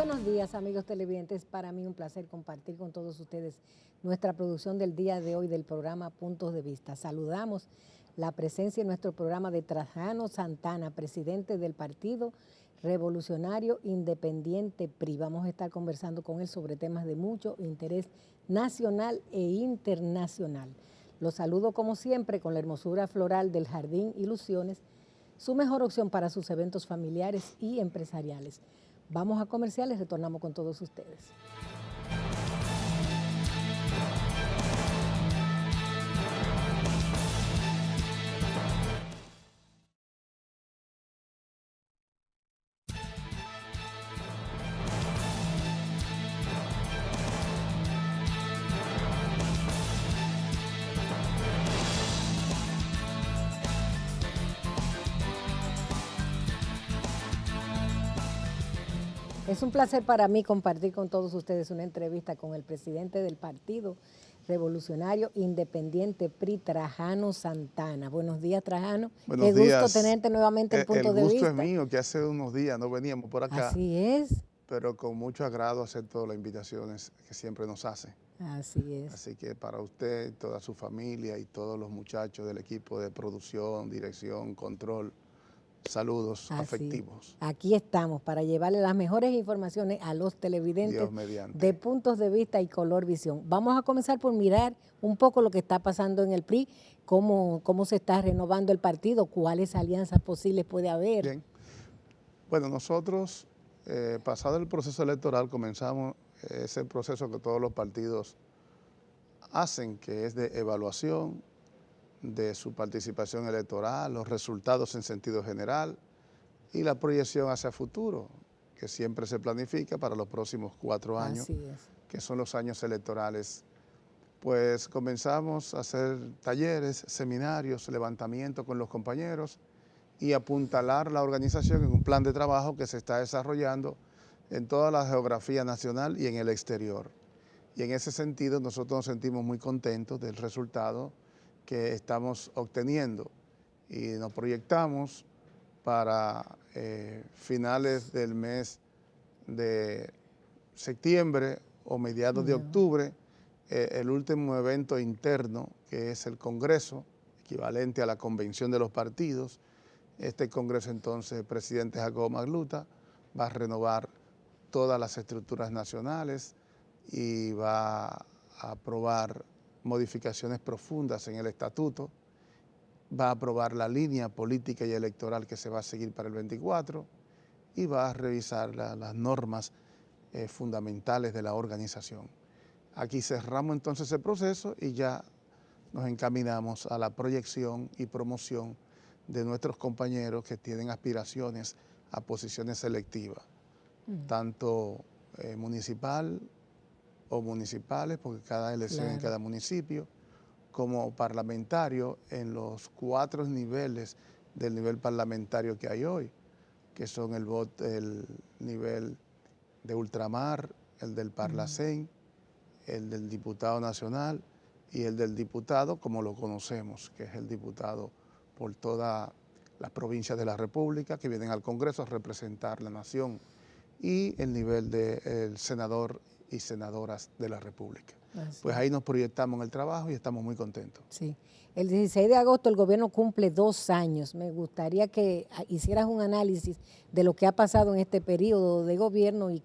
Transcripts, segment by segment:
Buenos días, amigos televidentes. Para mí un placer compartir con todos ustedes nuestra producción del día de hoy del programa Puntos de Vista. Saludamos la presencia en nuestro programa de Trajano Santana, presidente del Partido Revolucionario Independiente PRI. Vamos a estar conversando con él sobre temas de mucho interés nacional e internacional. Los saludo como siempre con la hermosura floral del Jardín Ilusiones, su mejor opción para sus eventos familiares y empresariales. Vamos a comerciales, retornamos con todos ustedes. Es un placer para mí compartir con todos ustedes una entrevista con el presidente del Partido Revolucionario Independiente PRI, Trajano Santana. Buenos días, Trajano. Buenos Qué gusto días. tenerte nuevamente en Punto de Vista. El gusto es mío, que hace unos días no veníamos por acá. Así es. Pero con mucho agrado acepto las invitaciones que siempre nos hace. Así es. Así que para usted, toda su familia y todos los muchachos del equipo de producción, dirección, control, saludos afectivos. Aquí estamos para llevarle las mejores informaciones a los televidentes de Puntos de Vista y Color Visión. Vamos a comenzar por mirar un poco lo que está pasando en el PRI, cómo se está renovando el partido, cuáles alianzas posibles puede haber. Bien. Bueno, nosotros, pasado el proceso electoral, comenzamos ese proceso que todos los partidos hacen, que es de evaluación de su participación electoral, los resultados en sentido general y la proyección hacia futuro, que siempre se planifica para los próximos 4 años, que son los años electorales. Pues comenzamos a hacer talleres, seminarios, levantamientos con los compañeros y apuntalar la organización en un plan de trabajo que se está desarrollando en toda la geografía nacional y en el exterior. Y en ese sentido nosotros nos sentimos muy contentos del resultado que estamos obteniendo y nos proyectamos para finales del mes de septiembre o mediados de octubre, el último evento interno, que es el Congreso, equivalente a la Convención de los Partidos. Este Congreso entonces, el presidente Jacobo Magluta va a renovar todas las estructuras nacionales y va a aprobar modificaciones profundas en el estatuto, va a aprobar la línea política y electoral que se va a seguir para el 24 y va a revisar las normas fundamentales de la organización. Aquí cerramos entonces el proceso y ya nos encaminamos a la proyección y promoción de nuestros compañeros que tienen aspiraciones a posiciones selectivas, tanto municipal o municipales, porque cada elección en cada municipio, como parlamentario en los 4 niveles del nivel parlamentario que hay hoy, que son el nivel de ultramar, el del Parlacén, el del diputado nacional y el del diputado como lo conocemos, que es el diputado por todas las provincias de la República que vienen al Congreso a representar la nación, y el nivel del senador y senadoras de la República. Pues ahí nos proyectamos en el trabajo y estamos muy contentos. Sí. El 16 de agosto el gobierno cumple 2 años. Me gustaría que hicieras un análisis de lo que ha pasado en este periodo de gobierno y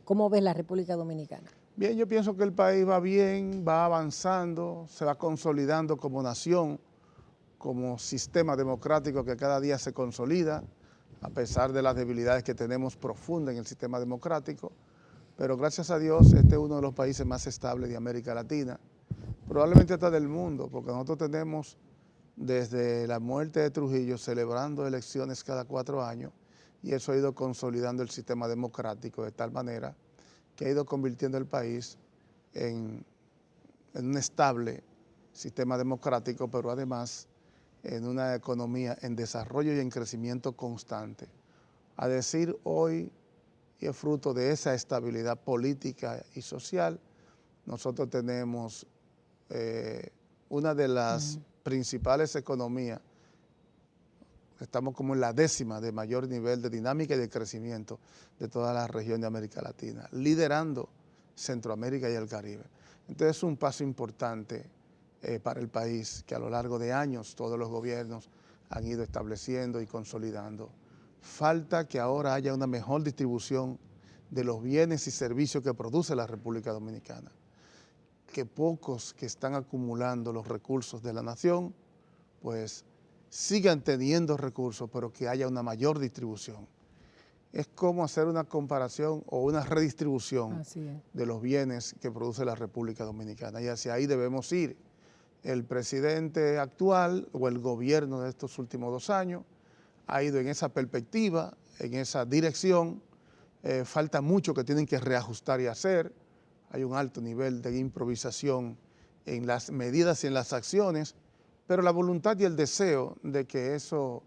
cómo ves la República Dominicana. Bien, yo pienso que el país va bien, va avanzando, se va consolidando como nación, como sistema democrático que cada día se consolida, a pesar de las debilidades que tenemos profundas en el sistema democrático. Pero gracias a Dios, este es uno de los países más estables de América Latina, probablemente hasta del mundo, porque nosotros tenemos desde la muerte de Trujillo celebrando elecciones cada 4 años, y eso ha ido consolidando el sistema democrático de tal manera que ha ido convirtiendo el país en un estable sistema democrático, pero además en una economía en desarrollo y en crecimiento constante. A decir hoy, y es fruto de esa estabilidad política y social, nosotros tenemos una de las principales economías Estamos como en la 10ª de mayor nivel de dinámica y de crecimiento de toda la región de América Latina, liderando Centroamérica y el Caribe. Entonces es un paso importante para el país que a lo largo de años todos los gobiernos han ido estableciendo y consolidando. Falta que ahora haya una mejor distribución de los bienes y servicios que produce la República Dominicana. Que pocos que están acumulando los recursos de la nación, pues sigan teniendo recursos, pero que haya una mayor distribución. Es como hacer una comparación o una redistribución de los bienes que produce la República Dominicana, y hacia ahí debemos ir. El presidente actual o el gobierno de estos últimos 2 años ha ido en esa perspectiva, en esa dirección. Falta mucho que tienen que reajustar y hacer. Hay un alto nivel de improvisación en las medidas y en las acciones, pero la voluntad y el deseo de que eso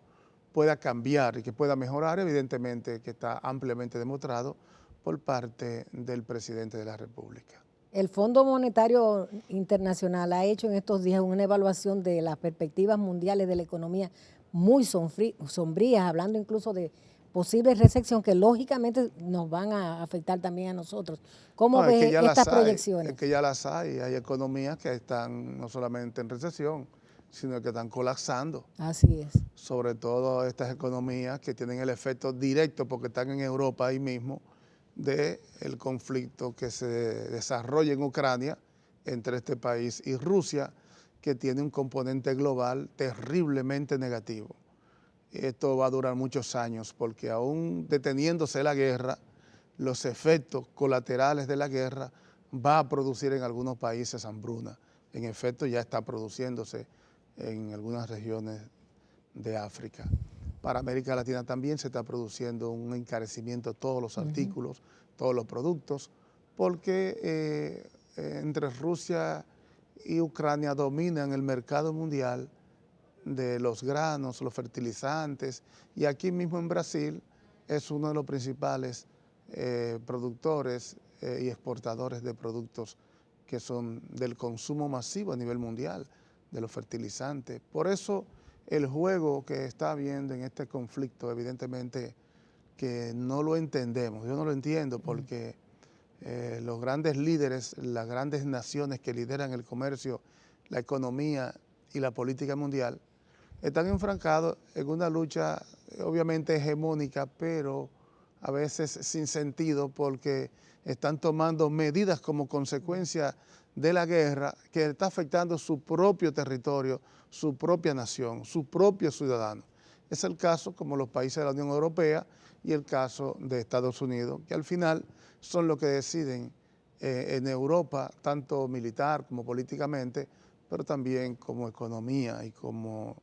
pueda cambiar y que pueda mejorar, evidentemente que está ampliamente demostrado por parte del presidente de la República. El Fondo Monetario Internacional ha hecho en estos días una evaluación de las perspectivas mundiales de la economía muy sombrías, hablando incluso de posible recesión que lógicamente nos van a afectar también a nosotros. ¿Cómo ves estas proyecciones? Es que ya las hay economías que están no solamente en recesión, sino que están colapsando. Así es. Sobre todo estas economías que tienen el efecto directo, porque están en Europa ahí mismo, del conflicto que se desarrolla en Ucrania entre este país y Rusia, que tiene un componente global terriblemente negativo. Esto va a durar muchos años, porque aún deteniéndose la guerra, los efectos colaterales de la guerra va a producir en algunos países hambruna. En efecto, ya está produciéndose en algunas regiones de África. Para América Latina también se está produciendo un encarecimiento de todos los artículos, todos los productos, porque entre Rusia y Ucrania dominan el mercado mundial de los granos, los fertilizantes, y aquí mismo en Brasil es uno de los principales productores y exportadores de productos que son del consumo masivo a nivel mundial, de los fertilizantes. Por eso el juego que está habiendo en este conflicto, evidentemente que no lo entendemos, yo no lo entiendo, porque los grandes líderes, las grandes naciones que lideran el comercio, la economía y la política mundial, están enfrancados en una lucha obviamente hegemónica, pero a veces sin sentido, porque están tomando medidas como consecuencia de la guerra que está afectando su propio territorio, su propia nación, su propio ciudadano. Es el caso como los países de la Unión Europea y el caso de Estados Unidos, que al final son los que deciden en Europa, tanto militar como políticamente, pero también como economía y como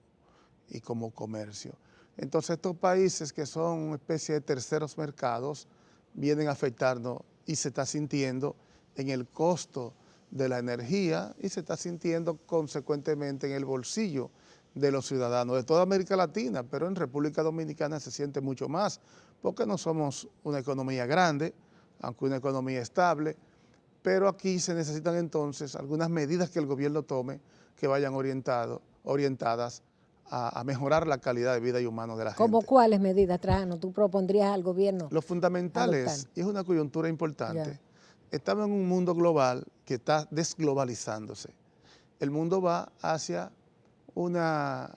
comercio. Entonces estos países que son una especie de terceros mercados vienen a afectarnos y se está sintiendo en el costo de la energía y se está sintiendo consecuentemente en el bolsillo de los ciudadanos de toda América Latina, pero en República Dominicana se siente mucho más, porque no somos una economía grande, aunque una economía estable, pero aquí se necesitan entonces algunas medidas que el gobierno tome que vayan orientadas a mejorar la calidad de vida y humana de la gente. ¿Cómo cuáles medidas, Trajano, tú propondrías al gobierno? Lo fundamental es, y es una coyuntura importante, estamos en un mundo global que está desglobalizándose. El mundo va hacia unas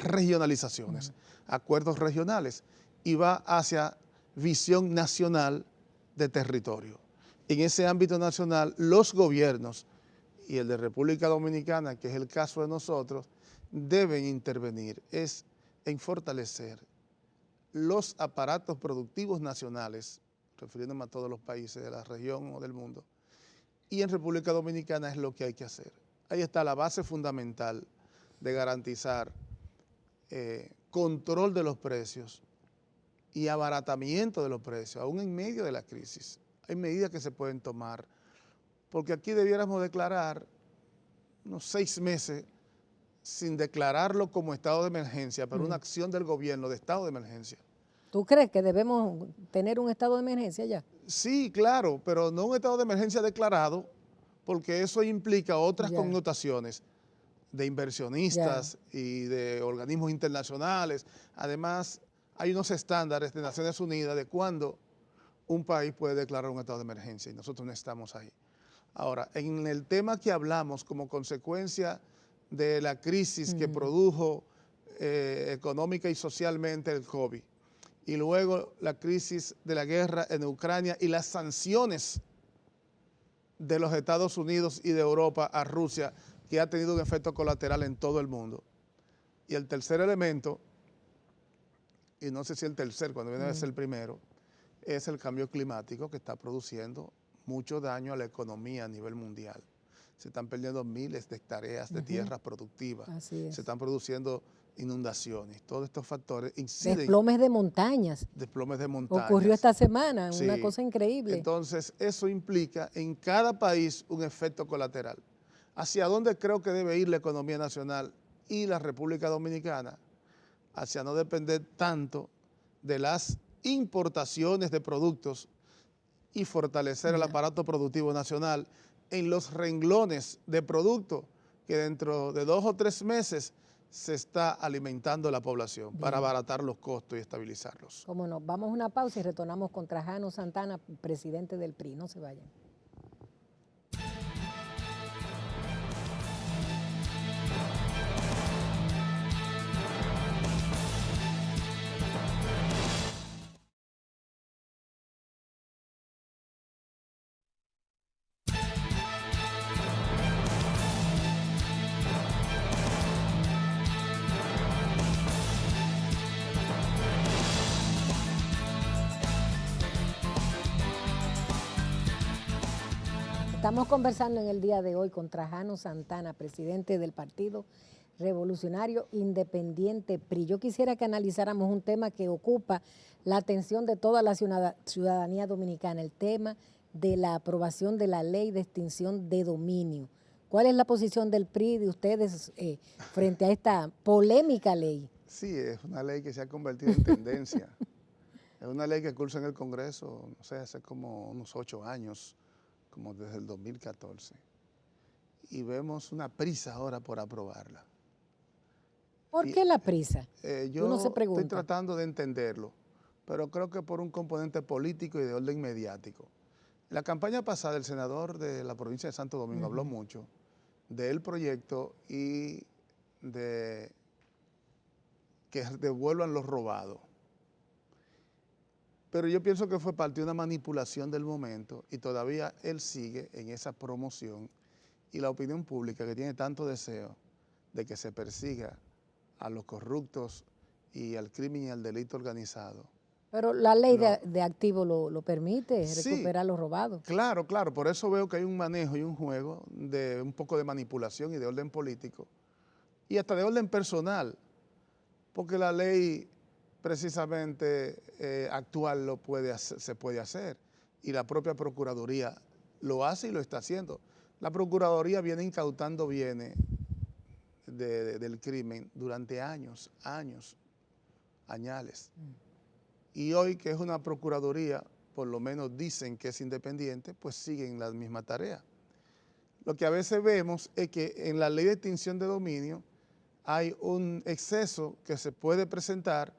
regionalizaciones, acuerdos regionales, y va hacia visión nacional de territorio. En ese ámbito nacional, los gobiernos, y el de República Dominicana, que es el caso de nosotros, deben intervenir en fortalecer los aparatos productivos nacionales, refiriéndome a todos los países de la región o del mundo, y en República Dominicana es lo que hay que hacer. Ahí está la base fundamental de garantizar control de los precios y abaratamiento de los precios, aún en medio de la crisis. Hay medidas que se pueden tomar, porque aquí debiéramos declarar unos 6 meses sin declararlo como estado de emergencia, pero una acción del gobierno de estado de emergencia. ¿Tú crees que debemos tener un estado de emergencia ya? Sí, claro, pero no un estado de emergencia declarado, porque eso implica otras connotaciones. de inversionistas y de organismos internacionales. Además, hay unos estándares de Naciones Unidas de cuándo un país puede declarar un estado de emergencia y nosotros no estamos ahí. Ahora, en el tema que hablamos como consecuencia de la crisis que produjo económica y socialmente el COVID, y luego la crisis de la guerra en Ucrania y las sanciones de los Estados Unidos y de Europa a Rusia, que ha tenido un efecto colateral en todo el mundo. Y el tercer elemento, y no sé si el tercer, cuando viene a ser el primero, es el cambio climático que está produciendo mucho daño a la economía a nivel mundial. Se están perdiendo miles de hectáreas de tierras productivas, se están produciendo inundaciones. Todos estos factores inciden. Desplomes de montañas. Desplomes de montañas. Ocurrió esta semana, sí. Una cosa increíble. Entonces, eso implica en cada país un efecto colateral. ¿Hacia dónde creo que debe ir la economía nacional y la República Dominicana? Hacia no depender tanto de las importaciones de productos y fortalecer el aparato productivo nacional en los renglones de productos que dentro de 2 o 3 meses se está alimentando la población para abaratar los costos y estabilizarlos. Cómo no, vamos a una pausa y retornamos con Trajano Santana, presidente del PRI. No se vayan. Estamos conversando en el día de hoy con Trajano Santana, presidente del Partido Revolucionario Independiente PRI. Yo quisiera que analizáramos un tema que ocupa la atención de toda la ciudadanía dominicana, el tema de la aprobación de la ley de extinción de dominio. ¿Cuál es la posición del PRI de ustedes frente a esta polémica ley? Sí, es una ley que se ha convertido en tendencia. Es una ley que cursa en el Congreso, no sé, hace como unos 8 años, como desde el 2014. Y vemos una prisa ahora por aprobarla. ¿Por qué la prisa? Yo estoy tratando de entenderlo, pero creo que por un componente político y de orden mediático. En la campaña pasada, el senador de la provincia de Santo Domingo habló mucho del proyecto y de que devuelvan los robados. Pero yo pienso que fue parte de una manipulación del momento y todavía él sigue en esa promoción y la opinión pública que tiene tanto deseo de que se persiga a los corruptos y al crimen y al delito organizado. Pero la ley de activo lo permite, recuperar los robados. Claro, claro, por eso veo que hay un manejo y un juego de un poco de manipulación y de orden político y hasta de orden personal, porque la ley precisamente actual se puede hacer y la propia Procuraduría lo hace y lo está haciendo. La Procuraduría viene incautando bienes del crimen durante años, añales. Y hoy que es una Procuraduría, por lo menos dicen que es independiente, pues siguen la misma tarea. Lo que a veces vemos es que en la ley de extinción de dominio hay un exceso que se puede presentar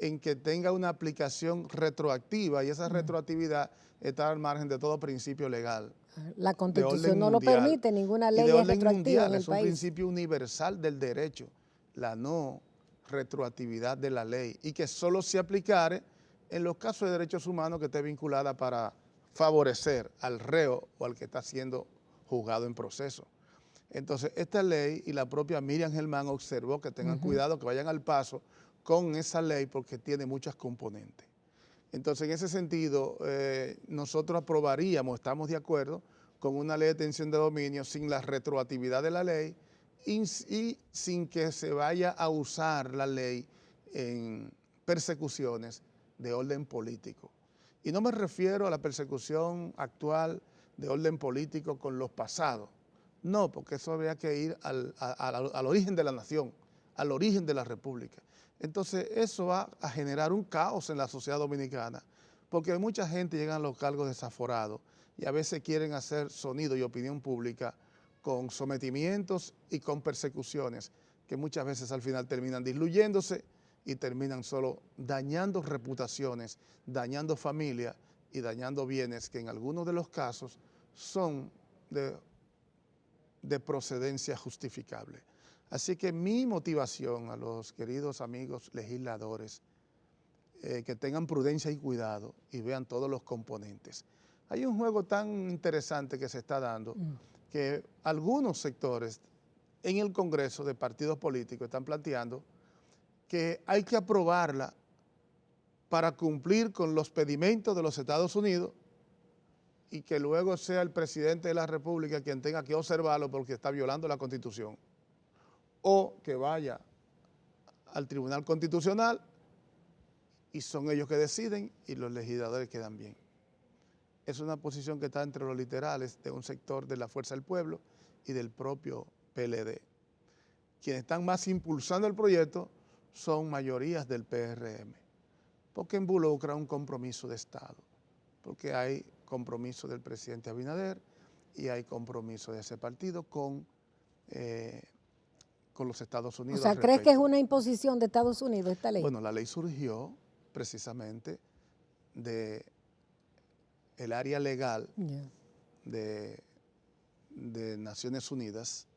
en que tenga una aplicación retroactiva y esa retroactividad está al margen de todo principio legal. La Constitución no lo permite, ninguna ley es retroactiva en el país. Es un principio universal del derecho, la no retroactividad de la ley y que solo se aplicare en los casos de derechos humanos que esté vinculada para favorecer al reo o al que está siendo juzgado en proceso. Entonces, esta ley y la propia Miriam Germán observó que tengan cuidado, que vayan al paso con esa ley porque tiene muchas componentes. Entonces, en ese sentido, nosotros aprobaríamos, estamos de acuerdo con una ley de extinción de dominio sin la retroactividad de la ley y sin que se vaya a usar la ley en persecuciones de orden político. Y no me refiero a la persecución actual de orden político con los pasados. No, porque eso habría que ir al origen de la nación, al origen de la república. Entonces, eso va a generar un caos en la sociedad dominicana, porque mucha gente llega a los cargos desaforados y a veces quieren hacer sonido y opinión pública con sometimientos y con persecuciones que muchas veces al final terminan diluyéndose y terminan solo dañando reputaciones, dañando familias y dañando bienes que en algunos de los casos son de procedencia justificable. Así que mi motivación a los queridos amigos legisladores, que tengan prudencia y cuidado y vean todos los componentes. Hay un juego tan interesante que se está dando que algunos sectores en el Congreso de partidos políticos están planteando que hay que aprobarla para cumplir con los pedimentos de los Estados Unidos y que luego sea el presidente de la República quien tenga que observarlo porque está violando la Constitución. O que vaya al Tribunal Constitucional y son ellos que deciden y los legisladores quedan bien. Es una posición que está entre los literales de un sector de la Fuerza del Pueblo y del propio PLD. Quienes están más impulsando el proyecto son mayorías del PRM, porque involucra un compromiso de Estado, porque hay compromiso del presidente Abinader y hay compromiso de ese partido con los Estados Unidos. O sea, ¿crees que es una imposición de Estados Unidos esta ley? Bueno, la ley surgió precisamente de el área legal de Naciones Unidas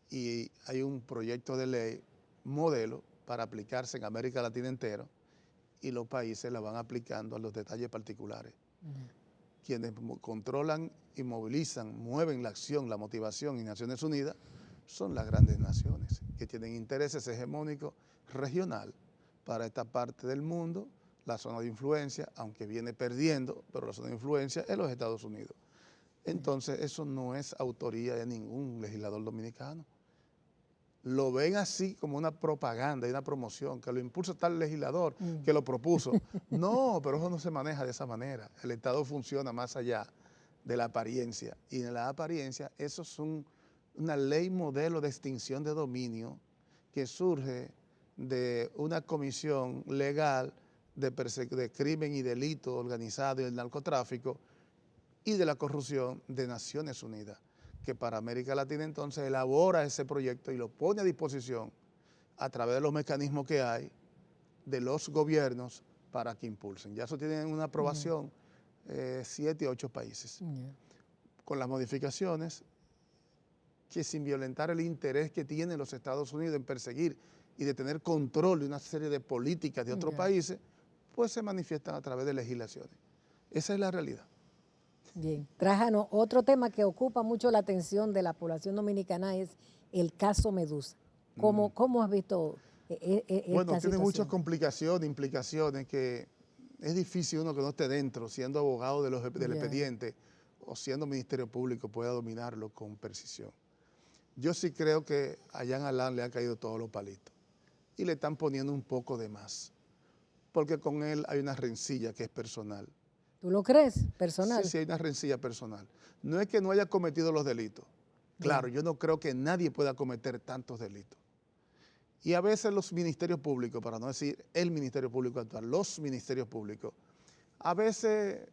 y hay un proyecto de ley modelo para aplicarse en América Latina entero y los países la van aplicando a los detalles particulares. Quienes controlan y movilizan, mueven la acción, la motivación en Naciones Unidas son las grandes naciones que tienen intereses hegemónicos regional para esta parte del mundo. La zona de influencia, aunque viene perdiendo, pero la zona de influencia es los Estados Unidos. Entonces, eso no es autoría de ningún legislador dominicano. Lo ven así como una propaganda y una promoción, que lo impulsa tal legislador que lo propuso. No, pero eso no se maneja de esa manera. El Estado funciona más allá de la apariencia. Y en la apariencia, eso es una ley modelo de extinción de dominio que surge de una comisión legal de crimen y delito organizado y el narcotráfico y de la corrupción de Naciones Unidas, que para América Latina entonces elabora ese proyecto y lo pone a disposición a través de los mecanismos que hay de los gobiernos para que impulsen. Ya eso tiene una aprobación 7 u 8 países, con las modificaciones que sin violentar el interés que tienen los Estados Unidos en perseguir y de tener control de una serie de políticas de otros países, pues se manifiestan a través de legislaciones. Esa es la realidad. Bien. Trajano, otro tema que ocupa mucho la atención de la población dominicana es el caso Medusa. ¿Cómo has visto esta Bueno, tiene situación? muchas complicaciones, implicaciones, que es difícil uno que no esté dentro, siendo abogado del expediente o siendo Ministerio Público, pueda dominarlo con precisión. Yo sí creo que a Jean Alain le han caído todos los palitos y le están poniendo un poco de más, porque con él hay una rencilla que es personal. ¿Tú lo crees? ¿Personal? Sí, hay una rencilla personal. No es que no haya cometido los delitos. Claro, yo no creo que nadie pueda cometer tantos delitos. Y a veces los ministerios públicos, para no decir el Ministerio Público actual, los ministerios públicos, a veces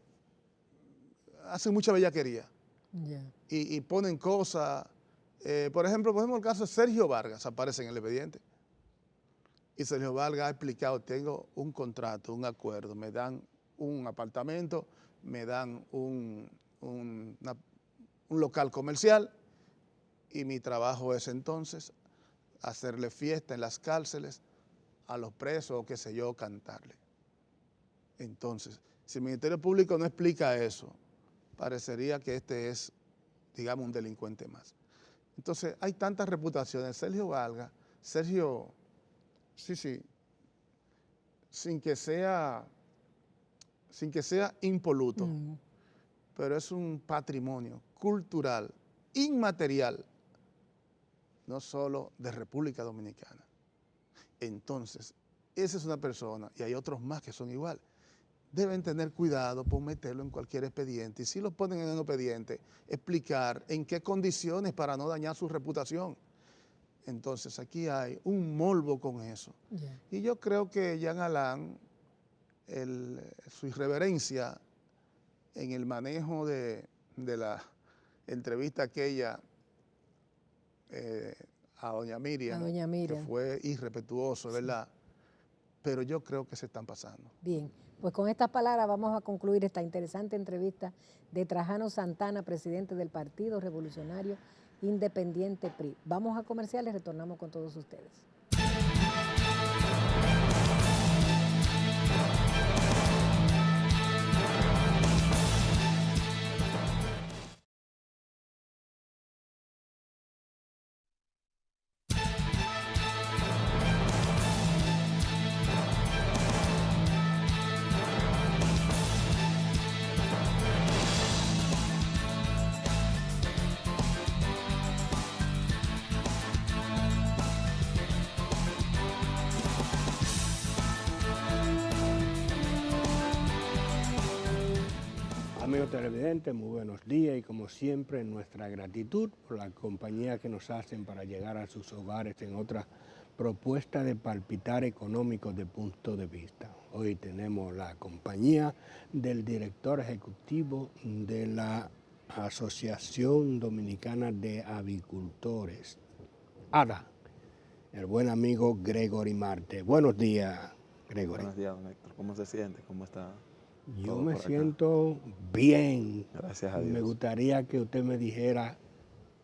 hacen mucha bellaquería y ponen cosas. Por ejemplo, el caso de Sergio Vargas, aparece en el expediente. Y Sergio Vargas ha explicado, tengo un contrato, un acuerdo, me dan un apartamento, me dan un local comercial y mi trabajo es entonces hacerle fiesta en las cárceles a los presos o qué sé yo, cantarle. Entonces, si el Ministerio Público no explica eso, parecería que este es, digamos, un delincuente más. Entonces, hay tantas reputaciones. Sergio Vargas, sin que sea impoluto, pero es un patrimonio cultural, inmaterial, no solo de República Dominicana. Entonces, esa es una persona, y hay otros más que son igual. Deben tener cuidado por meterlo en cualquier expediente, y si lo ponen en un expediente, explicar en qué condiciones para no dañar su reputación. Entonces, aquí hay un morbo con eso. Y yo creo que Jean Alain, su irreverencia en el manejo de la entrevista aquella a doña Miriam, que Miriam. fue irrespetuoso, ¿verdad? Pero yo creo que se están pasando. Bien, pues con estas palabras vamos a concluir esta interesante entrevista de Trajano Santana, presidente del Partido Revolucionario Independiente PRI. Vamos a comerciales, retornamos con todos ustedes. Amigos televidentes, muy buenos días y como siempre nuestra gratitud por la compañía que nos hacen para llegar a sus hogares en otra propuesta de palpitar económico de punto de vista. Hoy tenemos la compañía del director ejecutivo de la Asociación Dominicana de Avicultores, ADA, el buen amigo Gregory Marte. Buenos días, Gregory. Buenos días, don Héctor. ¿Cómo se siente? ¿Cómo está? Yo me siento bien. Gracias a Dios. Me gustaría que usted me dijera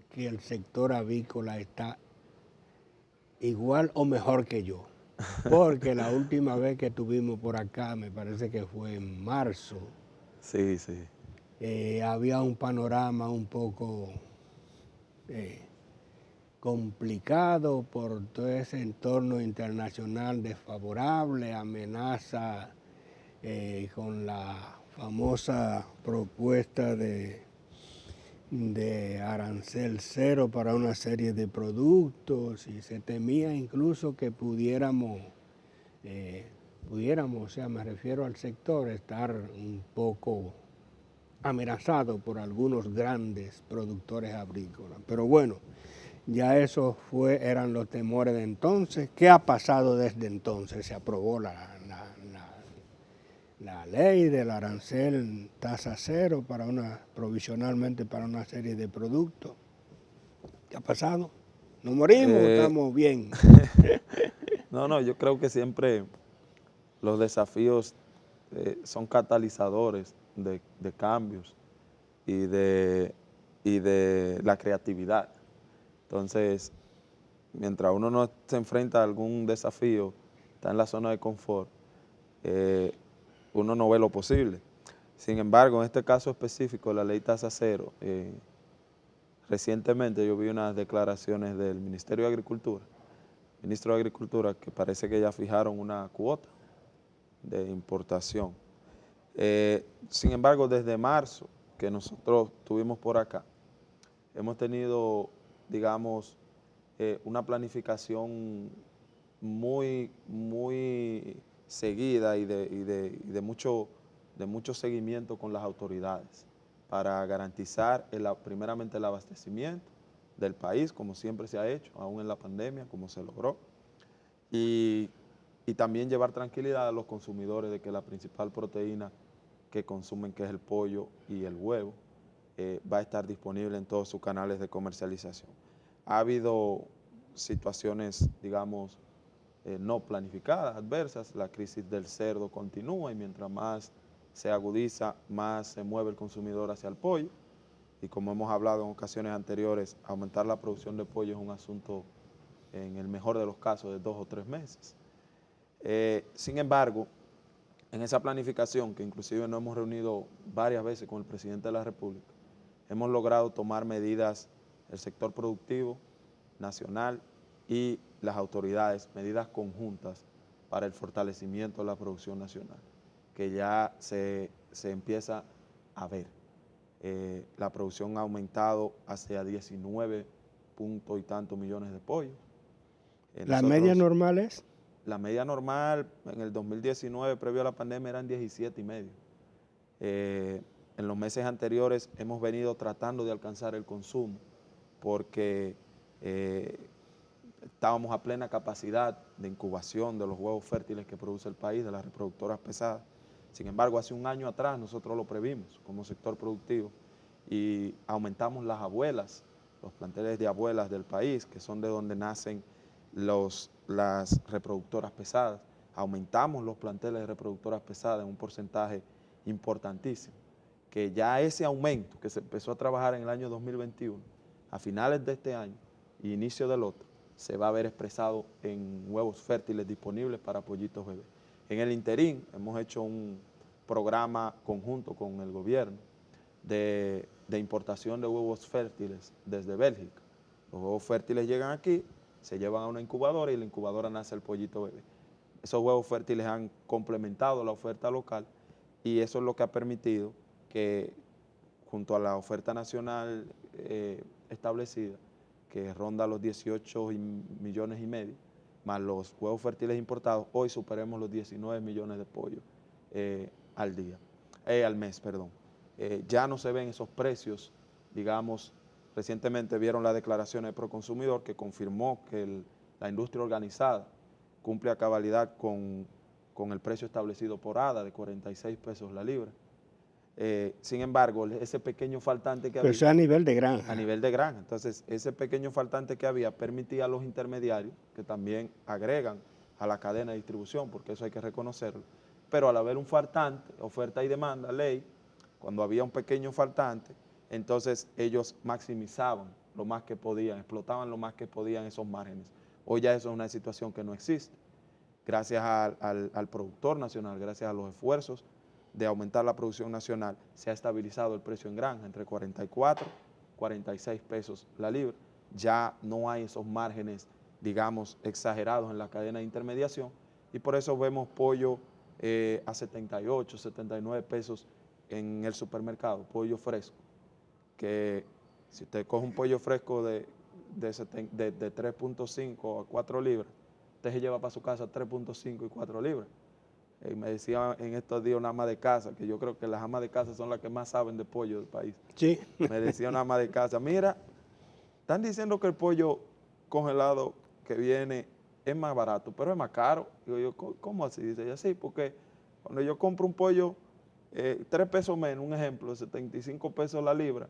que el sector avícola está igual o mejor que yo. Porque la última vez que estuvimos por acá, me parece que fue en marzo. Sí, sí. Había un panorama un poco complicado por todo ese entorno internacional desfavorable, amenaza con la famosa propuesta de arancel cero para una serie de productos y se temía incluso que pudiéramos, o sea, me refiero al sector, estar un poco amenazado por algunos grandes productores agrícolas. Pero bueno, ya eso eran los temores de entonces. ¿Qué ha pasado desde entonces? Se aprobó la ley del arancel tasa cero provisionalmente para una serie de productos. ¿Qué ha pasado? ¿Nos morimos o estamos bien? No, yo creo que siempre los desafíos son catalizadores de cambios y de la creatividad. Entonces, mientras uno no se enfrenta a algún desafío, está en la zona de confort, uno no ve lo posible. Sin embargo, en este caso específico, la ley tasa cero, recientemente yo vi unas declaraciones del Ministerio de Agricultura, ministro de Agricultura, que parece que ya fijaron una cuota de importación. Sin embargo, desde marzo, que nosotros estuvimos por acá, hemos tenido, digamos, una planificación muy seguida y de mucho seguimiento con las autoridades para garantizar primeramente el abastecimiento del país, como siempre se ha hecho, aún en la pandemia, como se logró, y también llevar tranquilidad a los consumidores de que la principal proteína que consumen, que es el pollo y el huevo, va a estar disponible en todos sus canales de comercialización. Ha habido situaciones, digamos, no planificadas, adversas. La crisis del cerdo continúa y mientras más se agudiza, más se mueve el consumidor hacia el pollo. Y como hemos hablado en ocasiones anteriores, aumentar la producción de pollo es un asunto, en el mejor de los casos, de 2 o 3 meses. Sin embargo, en esa planificación, que inclusive nos hemos reunido varias veces con el presidente de la República, hemos logrado tomar medidas, el sector productivo nacional y las autoridades, medidas conjuntas para el fortalecimiento de la producción nacional, que ya se empieza a ver. La producción ha aumentado hacia 19 punto y tantos millones de pollos. ¿La media normal es? La media normal en el 2019, previo a la pandemia, eran 17 y medio. En los meses anteriores hemos venido tratando de alcanzar el consumo porque estábamos a plena capacidad de incubación de los huevos fértiles que produce el país, de las reproductoras pesadas. Sin embargo, hace un año atrás nosotros lo previmos como sector productivo y aumentamos las abuelas los planteles de abuelas del país, que son de donde nacen las reproductoras pesadas. Aumentamos los planteles de reproductoras pesadas en un porcentaje importantísimo, que ya ese aumento que se empezó a trabajar en el año 2021, a finales de este año y inicio del otro, se va a ver expresado en huevos fértiles disponibles para pollitos bebés. En el interín hemos hecho un programa conjunto con el gobierno de importación de huevos fértiles desde Bélgica. Los huevos fértiles llegan aquí, se llevan a una incubadora y en la incubadora nace el pollito bebé. Esos huevos fértiles han complementado la oferta local y eso es lo que ha permitido que, junto a la oferta nacional establecida, que ronda los 18,5 millones, más los huevos fértiles importados, hoy superemos los 19 millones de pollos al mes. Ya no se ven esos precios, digamos, recientemente vieron las declaraciones de Proconsumidor que confirmó que la industria organizada cumple a cabalidad con el precio establecido por ADA de 46 pesos la libra. Sin embargo, ese pequeño faltante que había... Pero eso es a nivel de granja. A nivel de granja. Entonces, ese pequeño faltante que había permitía a los intermediarios, que también agregan a la cadena de distribución, porque eso hay que reconocerlo, pero al haber un faltante, oferta y demanda, ley, cuando había un pequeño faltante, entonces ellos maximizaban lo más que podían, explotaban lo más que podían esos márgenes. Hoy ya eso es una situación que no existe. Gracias al productor nacional, gracias a los esfuerzos de aumentar la producción nacional, se ha estabilizado el precio en granja entre 44 y 46 pesos la libra. Ya no hay esos márgenes, digamos, exagerados en la cadena de intermediación y por eso vemos pollo a 78, 79 pesos en el supermercado, pollo fresco, que si usted coge un pollo fresco de 3.5 a 4 libras, usted se lleva para su casa 3.5 y 4 libras. Me decía en estos días una ama de casa, que yo creo que las amas de casa son las que más saben de pollo del país. Sí. Me decía una ama de casa, mira, están diciendo que el pollo congelado que viene es más barato, pero es más caro. Digo yo, ¿cómo así? Dice ella, sí, porque cuando yo compro un pollo 3 pesos menos, un ejemplo, 75 pesos la libra,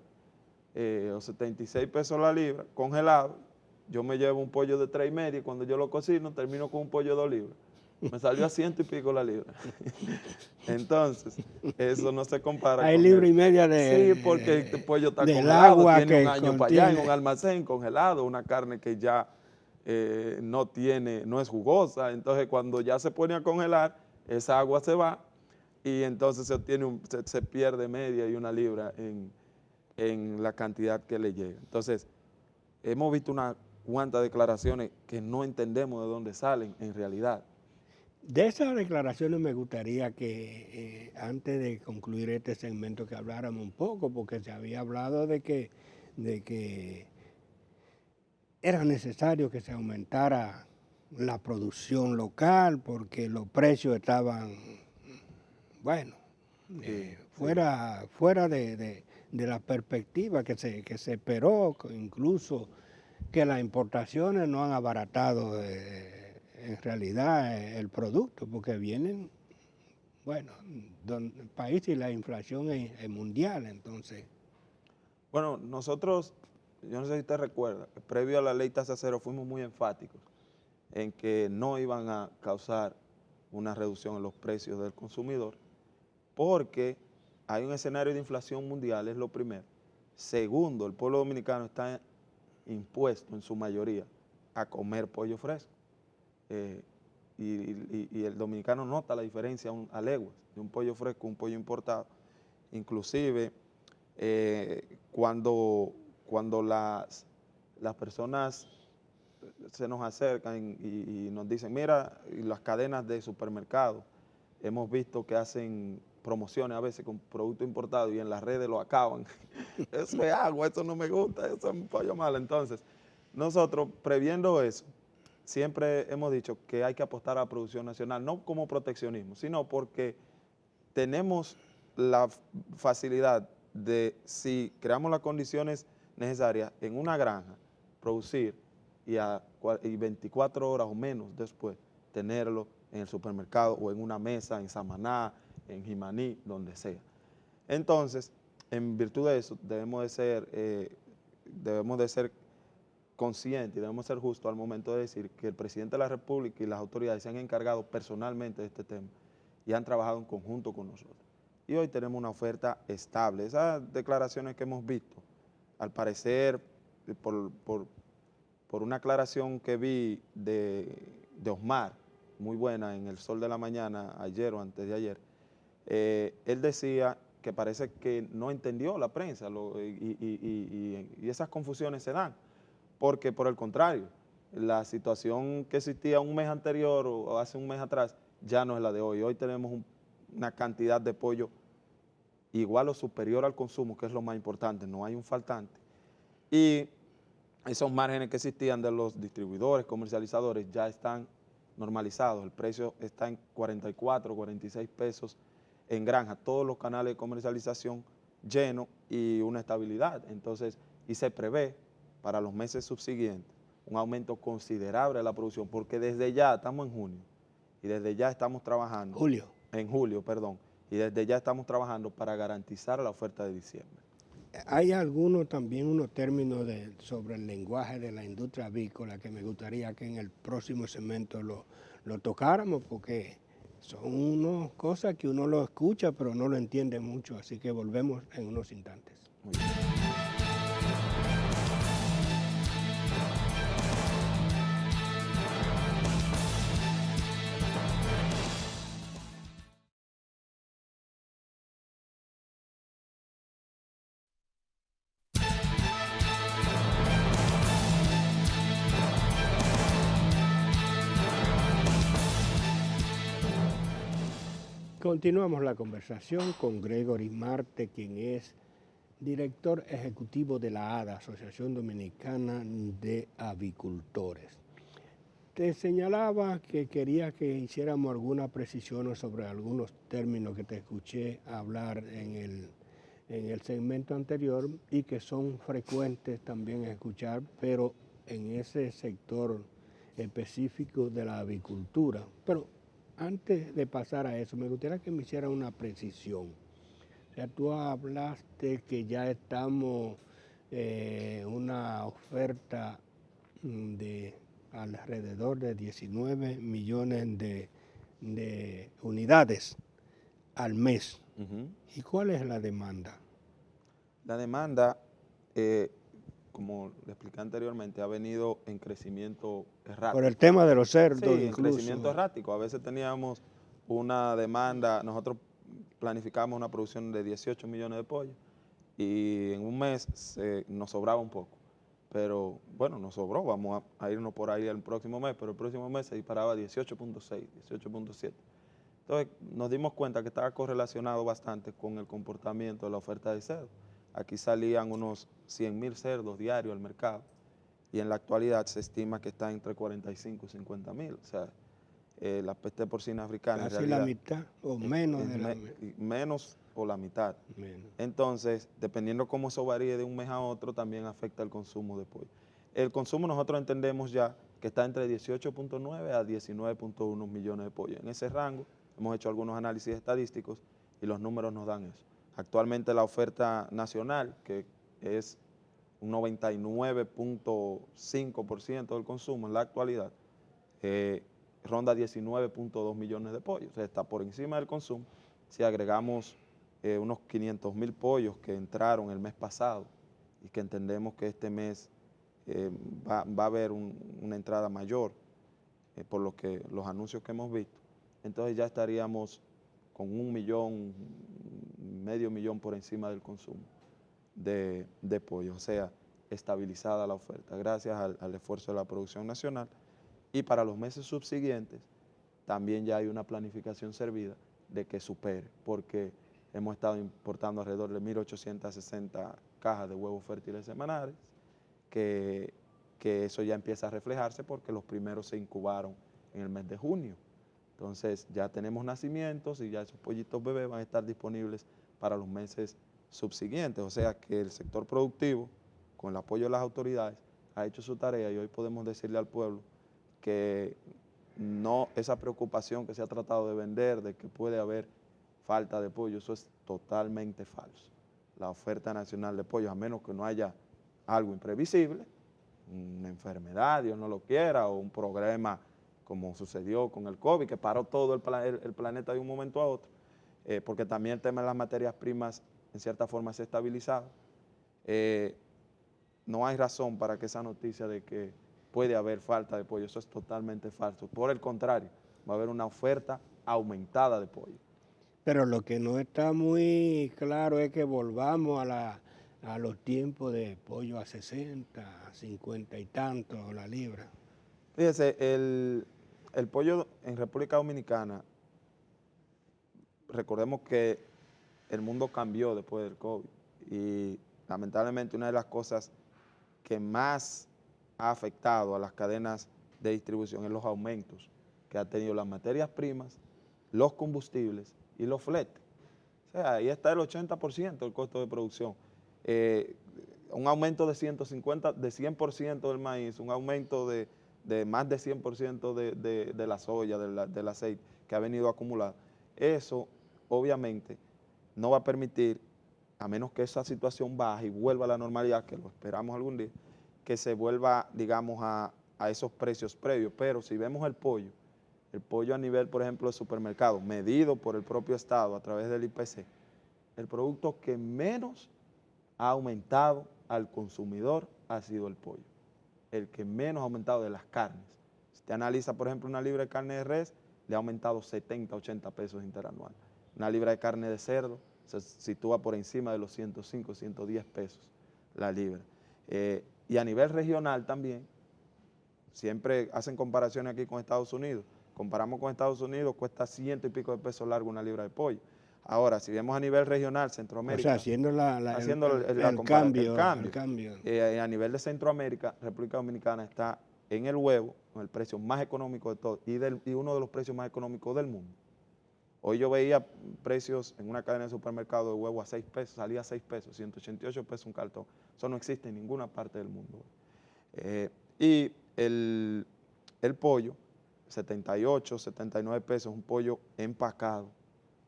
o 76 pesos la libra, congelado, yo me llevo un pollo de 3,5 y cuando yo lo cocino termino con un pollo de 2 libras. Me salió a 100 y pico la libra. Entonces, eso no se compara. Hay libra y media de... Sí, porque este pollo está del congelado, agua tiene que un año para allá en un almacén congelado, una carne que ya no es jugosa. Entonces, cuando ya se pone a congelar, esa agua se va y entonces se pierde media y una libra en la cantidad que le llega. Entonces, hemos visto unas cuantas declaraciones que no entendemos de dónde salen en realidad. De esas declaraciones me gustaría que antes de concluir este segmento que habláramos un poco, porque se había hablado de que era necesario que se aumentara la producción local porque los precios estaban, bueno, fuera de la perspectiva que se esperó, incluso que las importaciones no han abaratado en realidad el producto, porque vienen, bueno, del país y la inflación es mundial, entonces. Bueno, nosotros, yo no sé si usted recuerda, previo a la ley tasa cero fuimos muy enfáticos en que no iban a causar una reducción en los precios del consumidor, porque hay un escenario de inflación mundial, es lo primero. Segundo, el pueblo dominicano está impuesto en su mayoría a comer pollo fresco. Y el dominicano nota la diferencia a leguas de un pollo fresco a un pollo importado. Inclusive, cuando las personas se nos acercan y nos dicen, mira, y las cadenas de supermercados, hemos visto que hacen promociones a veces con productos importados y en las redes lo acaban. Eso es agua, eso no me gusta, eso es un pollo malo. Entonces, nosotros, previendo eso, siempre hemos dicho que hay que apostar a la producción nacional, no como proteccionismo, sino porque tenemos la facilidad de, si creamos las condiciones necesarias en una granja, producir y 24 horas o menos después tenerlo en el supermercado o en una mesa, en Samaná, en Jimaní, donde sea. Entonces, en virtud de eso, debemos de ser debemos de ser conscientes y debemos ser justos al momento de decir que el presidente de la República y las autoridades se han encargado personalmente de este tema y han trabajado en conjunto con nosotros. Y hoy tenemos una oferta estable. Esas declaraciones que hemos visto, al parecer, por una aclaración que vi de Osmar, muy buena en El Sol de la Mañana, ayer o antes de ayer, él decía que parece que no entendió la prensa y esas confusiones se dan, porque por el contrario, la situación que existía un mes anterior o hace un mes atrás ya no es la de hoy. Hoy tenemos una cantidad de pollo igual o superior al consumo, que es lo más importante, no hay un faltante. Y esos márgenes que existían de los distribuidores, comercializadores, ya están normalizados. El precio está en 44, 46 pesos en granja. Todos los canales de comercialización llenos y una estabilidad. Entonces, y se prevé para los meses subsiguientes un aumento considerable de la producción, porque desde ya estamos en junio y desde ya estamos trabajando. En julio, perdón. Y desde ya estamos trabajando para garantizar la oferta de diciembre. Hay también unos términos sobre el lenguaje de la industria avícola que me gustaría que en el próximo segmento lo tocáramos, porque son unas cosas que uno lo escucha pero no lo entiende mucho, así que volvemos en unos instantes. Muy bien. Continuamos la conversación con Gregory Marte, quien es director ejecutivo de la ADA, Asociación Dominicana de Avicultores. Te señalaba que quería que hiciéramos algunas precisiones sobre algunos términos que te escuché hablar en el segmento anterior y que son frecuentes también escuchar, pero en ese sector específico de la avicultura. Pero antes de pasar a eso, me gustaría que me hiciera una precisión. O sea, tú hablaste que ya estamos una oferta de alrededor de 19 millones de unidades al mes. ¿Y cuál es la demanda? La demanda, como le expliqué anteriormente, ha venido en crecimiento errático. Por el tema de los cerdos, sí, incluso. en crecimiento errático. A veces teníamos una demanda, nosotros planificamos una producción de 18 millones de pollos y en un mes nos sobraba un poco. Pero bueno, nos sobró, vamos a irnos por ahí el próximo mes, pero el próximo mes se disparaba 18.6, 18.7. Entonces nos dimos cuenta que estaba correlacionado bastante con el comportamiento de la oferta de cerdo. Aquí salían unos 100.000 cerdos diarios al mercado y en la actualidad se estima que está entre 45 y 50.000. O sea, la peste porcina africana casi en realidad, la mitad o menos de la menos o la mitad. menos. Entonces, dependiendo cómo eso varíe de un mes a otro, también afecta el consumo de pollo. El consumo nosotros entendemos ya que está entre 18.9 a 19.1 millones de pollos. En ese rango hemos hecho algunos análisis estadísticos y los números nos dan eso. Actualmente la oferta nacional, que es un 99.5% del consumo en la actualidad, ronda 19.2 millones de pollos, o sea, está por encima del consumo. Si agregamos unos 500.000 pollos que entraron el mes pasado y que entendemos que este mes va a haber una entrada mayor por los anuncios que hemos visto, entonces ya estaríamos con 1 millón, medio millón por encima del consumo de pollo, o sea, estabilizada la oferta gracias al esfuerzo de la producción nacional. Y para los meses subsiguientes también ya hay una planificación servida de que supere, porque hemos estado importando alrededor de 1.860 cajas de huevos fértiles semanales, que eso ya empieza a reflejarse porque los primeros se incubaron en el mes de junio. Entonces ya tenemos nacimientos y ya esos pollitos bebés van a estar disponibles para los meses subsiguientes. O sea que el sector productivo, con el apoyo de las autoridades, ha hecho su tarea y hoy podemos decirle al pueblo que no, esa preocupación que se ha tratado de vender, de que puede haber falta de pollo, eso es totalmente falso. La oferta nacional de pollo, a menos que no haya algo imprevisible, una enfermedad, Dios no lo quiera, o un problema como sucedió con el COVID, que paró todo el planeta de un momento a otro, porque también el tema de las materias primas en cierta forma se ha estabilizado. No hay razón para que esa noticia de que puede haber falta de pollo, eso es totalmente falso. Por el contrario, va a haber una oferta aumentada de pollo. Pero lo que no está muy claro es que volvamos a los tiempos de pollo a 60, a 50 y tanto la libra. Fíjese, el pollo en República Dominicana, recordemos que el mundo cambió después del COVID y lamentablemente una de las cosas que más ha afectado a las cadenas de distribución es los aumentos que ha tenido las materias primas, los combustibles y los fletes. O sea, ahí está el 80% del costo de producción. Un aumento de 100% del maíz, un aumento de más de 100% de la soya, del aceite que ha venido acumulado. Eso, obviamente, no va a permitir, a menos que esa situación baje y vuelva a la normalidad, que lo esperamos algún día, que se vuelva, digamos, a esos precios previos. Pero si vemos el pollo a nivel, por ejemplo, de supermercado, medido por el propio Estado a través del IPC, el producto que menos ha aumentado al consumidor ha sido el pollo. El que menos ha aumentado de las carnes. Si usted analiza, por ejemplo, una libra de carne de res, le ha aumentado 70, 80 pesos interanual. Una libra de carne de cerdo se sitúa por encima de los 105, 110 pesos la libra. Y a nivel regional también, siempre hacen comparaciones aquí con Estados Unidos. Comparamos con Estados Unidos, cuesta 100 y pico de pesos largo una libra de pollo. Ahora, si vemos a nivel regional, Centroamérica, O sea, haciendo el cambio. A nivel de Centroamérica, República Dominicana está en el huevo, con el precio más económico de todo y uno de los precios más económicos del mundo. Hoy yo veía precios en una cadena de supermercado de huevo a 6 pesos, salía a 6 pesos, 188 pesos un cartón. Eso no existe en ninguna parte del mundo. Y el pollo, 78, 79 pesos, un pollo empacado,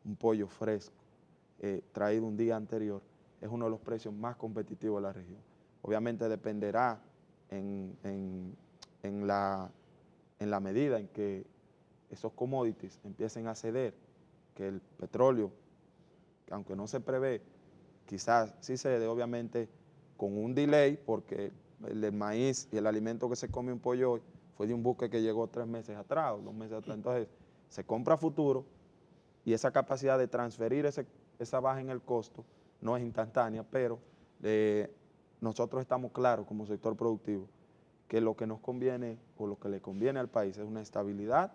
un pollo fresco, traído un día anterior, es uno de los precios más competitivos de la región. Obviamente dependerá en la medida en que esos commodities empiecen a ceder, que el petróleo, aunque no se prevé, quizás sí cede, obviamente con un delay, porque el maíz y el alimento que se come un pollo hoy fue de un buque que llegó 3 meses atrás o 2 meses atrás. Entonces, se compra a futuro y esa capacidad de transferir esa baja en el costo no es instantánea, pero nosotros estamos claros como sector productivo que lo que nos conviene o lo que le conviene al país es una estabilidad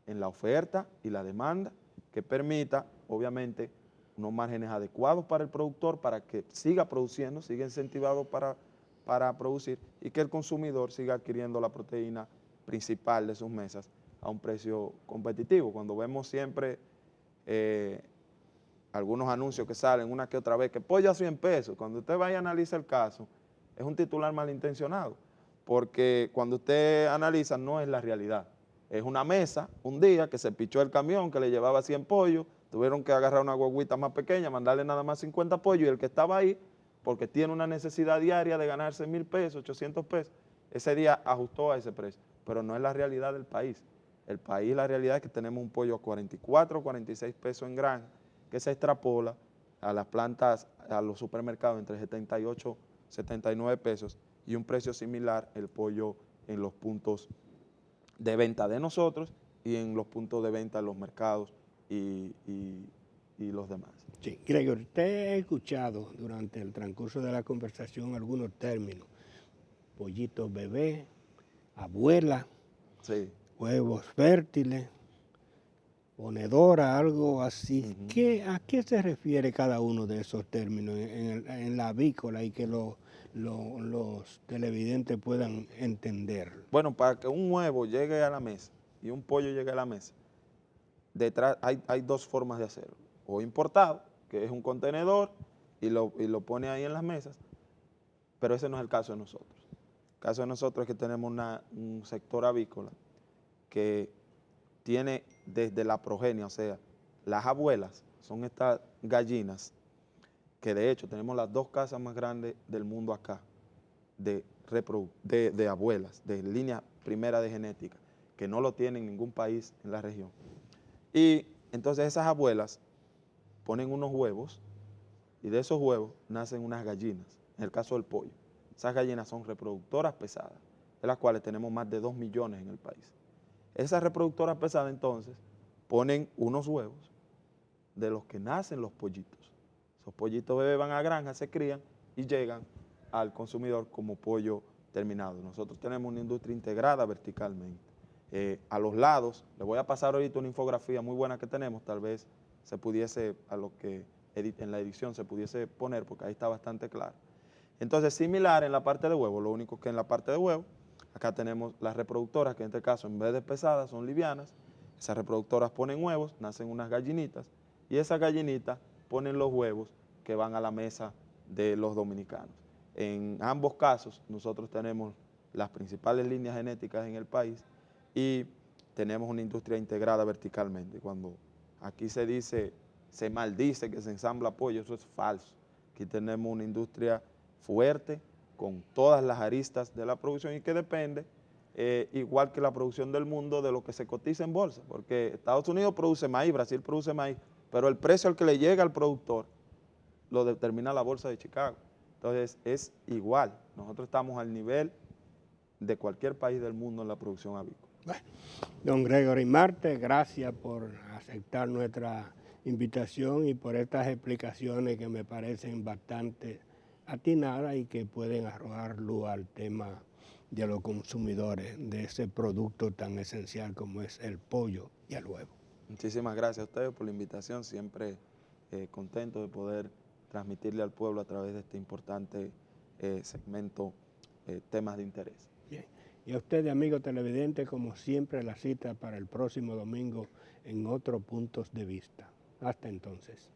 en la oferta y la demanda que permita, obviamente, unos márgenes adecuados para el productor para que siga produciendo, siga incentivado para producir y que el consumidor siga adquiriendo la proteína principal de sus mesas a un precio competitivo. Cuando vemos siempre algunos anuncios que salen una que otra vez, que pollo a 100 pesos, cuando usted vaya a analizar el caso, es un titular malintencionado, porque cuando usted analiza no es la realidad. Es una mesa, un día, que se pichó el camión, que le llevaba 100 pollos, tuvieron que agarrar una guaguita más pequeña, mandarle nada más 50 pollos, y el que estaba ahí, porque tiene una necesidad diaria de ganarse 1,000 pesos, 800 pesos, ese día ajustó a ese precio, pero no es la realidad del país. El país, la realidad es que tenemos un pollo a 44, 46 pesos en granja, que se extrapola a las plantas, a los supermercados entre 78, 79 pesos, y un precio similar el pollo en los puntos de venta de nosotros y en los puntos de venta de los mercados y los demás. Sí, Gregory, usted ha escuchado durante el transcurso de la conversación algunos términos: pollito bebé, abuela, Sí. huevos fértiles, ponedora, algo así. Uh-huh. ¿A qué se refiere cada uno de esos términos en la avícola y que los televidentes puedan entender? Bueno, para que un huevo llegue a la mesa y un pollo llegue a la mesa, detrás hay dos formas de hacerlo. O importado, que es un contenedor y lo pone ahí en las mesas, pero ese no es el caso de nosotros. El caso de nosotros es que tenemos un sector avícola que tiene desde la progenia, o sea, las abuelas son estas gallinas, que de hecho tenemos las 2 casas más grandes del mundo acá, de abuelas, de línea primera de genética, que no lo tiene en ningún país en la región. Y entonces esas abuelas ponen unos huevos y de esos huevos nacen unas gallinas, en el caso del pollo. Esas gallinas son reproductoras pesadas, de las cuales tenemos más de 2 millones en el país. Esas reproductoras pesadas entonces ponen unos huevos de los que nacen los pollitos. Esos pollitos bebés van a granja, se crían y llegan al consumidor como pollo terminado. Nosotros tenemos una industria integrada verticalmente. A los lados, le voy a pasar ahorita una infografía muy buena que tenemos, tal vez se pudiese, a lo que en la edición se pudiese poner, porque ahí está bastante claro. Entonces, similar en la parte de huevo, lo único que en la parte de huevo, acá tenemos las reproductoras, que en este caso en vez de pesadas son livianas. Esas reproductoras ponen huevos, nacen unas gallinitas, y esas gallinitas ponen los huevos que van a la mesa de los dominicanos. En ambos casos, nosotros tenemos las principales líneas genéticas en el país y tenemos una industria integrada verticalmente. Cuando aquí se dice, se maldice que se ensambla pollo, eso es falso. Aquí tenemos una industria fuerte, con todas las aristas de la producción y que depende, igual que la producción del mundo, de lo que se cotiza en bolsa, porque Estados Unidos produce maíz, Brasil produce maíz, pero el precio al que le llega al productor lo determina la bolsa de Chicago. Entonces es igual, nosotros estamos al nivel de cualquier país del mundo en la producción avícola. Bueno, don Gregory Marte, gracias por aceptar nuestra invitación y por estas explicaciones que me parecen bastante atinadas y que pueden arrojar luz al tema de los consumidores de ese producto tan esencial como es el pollo y el huevo. Muchísimas gracias a ustedes por la invitación, siempre contento de poder transmitirle al pueblo a través de este importante segmento temas de interés. Bien. Y a ustedes, amigos televidentes, como siempre, la cita para el próximo domingo en otros puntos de vista. Hasta entonces.